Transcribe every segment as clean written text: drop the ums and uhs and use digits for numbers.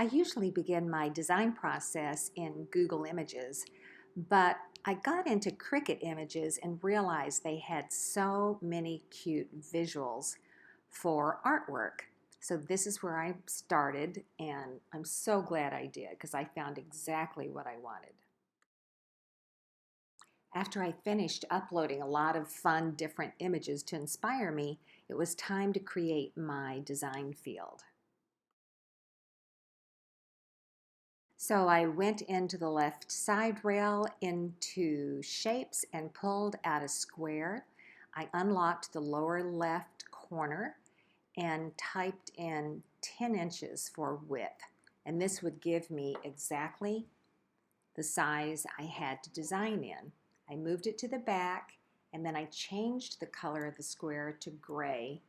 I usually begin my design process in Google Images, but I got into Cricut Images and realized they had so many cute visuals for artwork. So this is where I started, and I'm so glad I did because I found exactly what I wanted. After I finished uploading a lot of fun different images to inspire me, it was time to create my design field. So I went into the left side rail into shapes and pulled out a square. I unlocked the lower left corner and typed in 10 inches for width. And this would give me exactly the size I had to design in. I moved it to the back and then I changed the color of the square to gray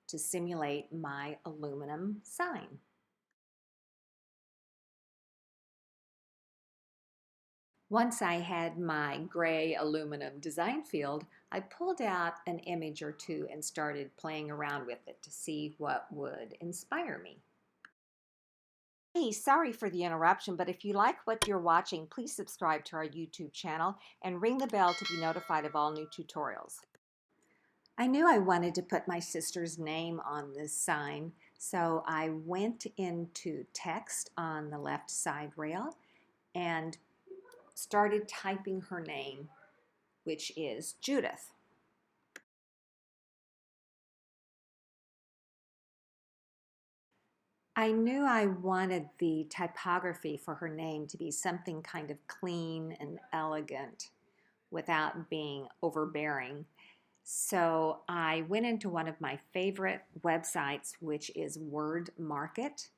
to simulate my aluminum sign. Once I had my gray aluminum design field, I pulled out an image or two and started playing around with it to see what would inspire me. Hey, sorry for the interruption, but if you like what you're watching, please subscribe to our YouTube channel and ring the bell to be notified of all new tutorials. I knew I wanted to put my sister's name on this sign, so I went into text on the left side rail and started typing her name, which is Judith. I knew I wanted the typography for her name to be something kind of clean and elegant without being overbearing. So I went into one of my favorite websites, which is Word Market,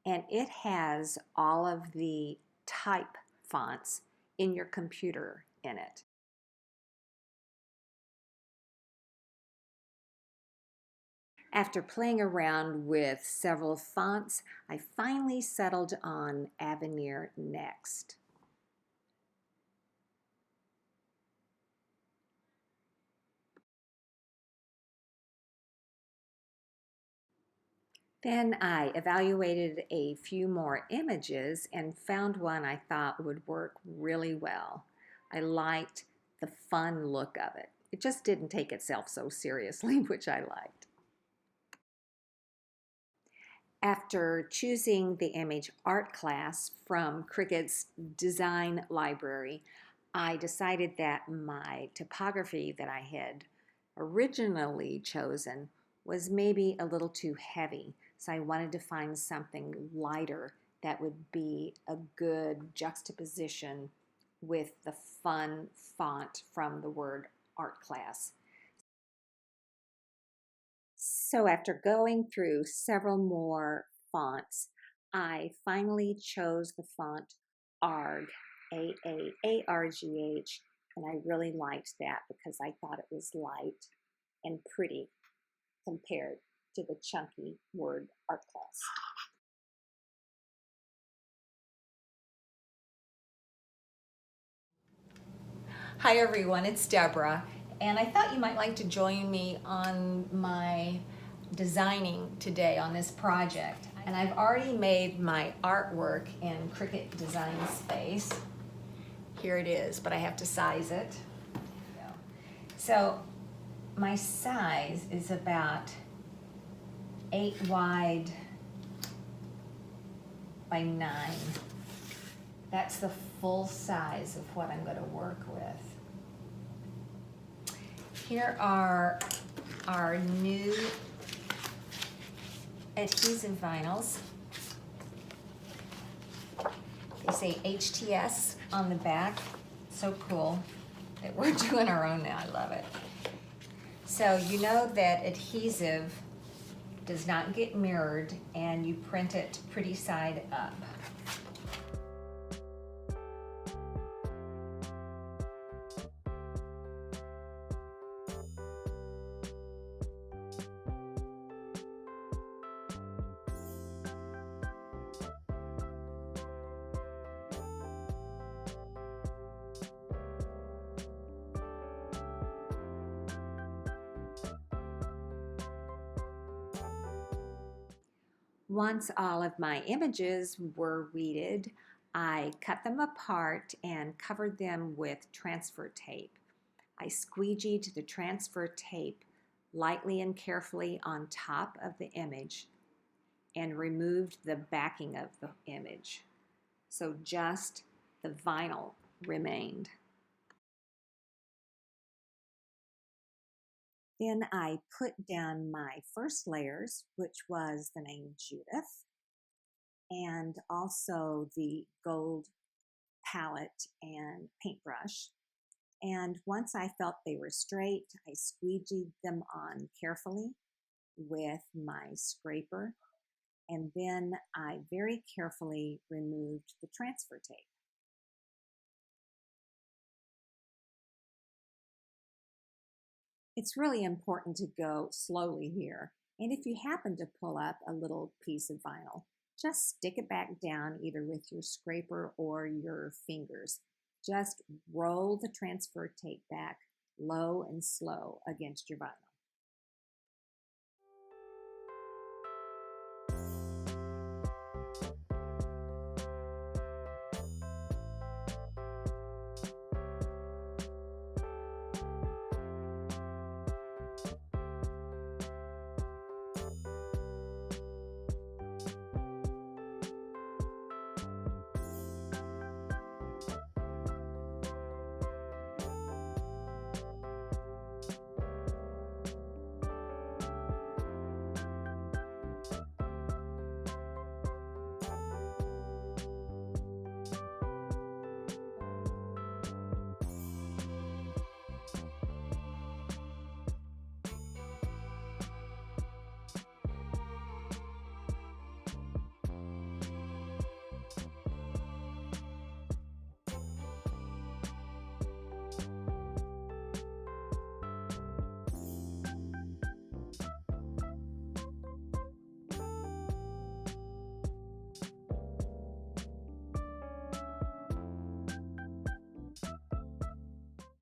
and it has all of the type fonts in your computer in it. After playing around with several fonts, I finally settled on Avenir Next. Then I evaluated a few more images and found one I thought would work really well. I liked the fun look of it. It just didn't take itself so seriously, which I liked. After choosing the image art class from Cricut's design library, I decided that my typography that I had originally chosen was maybe a little too heavy. So I wanted to find something lighter that would be a good juxtaposition with the fun font from the word art class. So after going through several more fonts, I finally chose the font ARG, A-A-A-R-G-H, and I really liked that because I thought it was light and pretty compared to the chunky word art class. Hi everyone, it's Deborah, and I thought you might like to join me on my designing today on this project. And I've already made my artwork in Cricut Design Space. Here it is, but I have to size it. So my size is about 8 wide by 9. That's the full size of what I'm going to work with. Here are our new adhesive vinyls. They say HTS on the back. So cool that we're doing our own now. I love it. So you know that adhesive does not get mirrored and you print it pretty side up. Once all of my images were weeded, I cut them apart and covered them with transfer tape. I squeegeed the transfer tape lightly and carefully on top of the image and removed the backing of the image. So just the vinyl remained. Then I put down my first layers, which was the name Judith, and also the gold palette and paintbrush. And once I felt they were straight, I squeegeed them on carefully with my scraper, and then I very carefully removed the transfer tape. It's really important to go slowly here. And if you happen to pull up a little piece of vinyl, just stick it back down either with your scraper or your fingers. Just roll the transfer tape back low and slow against your vinyl.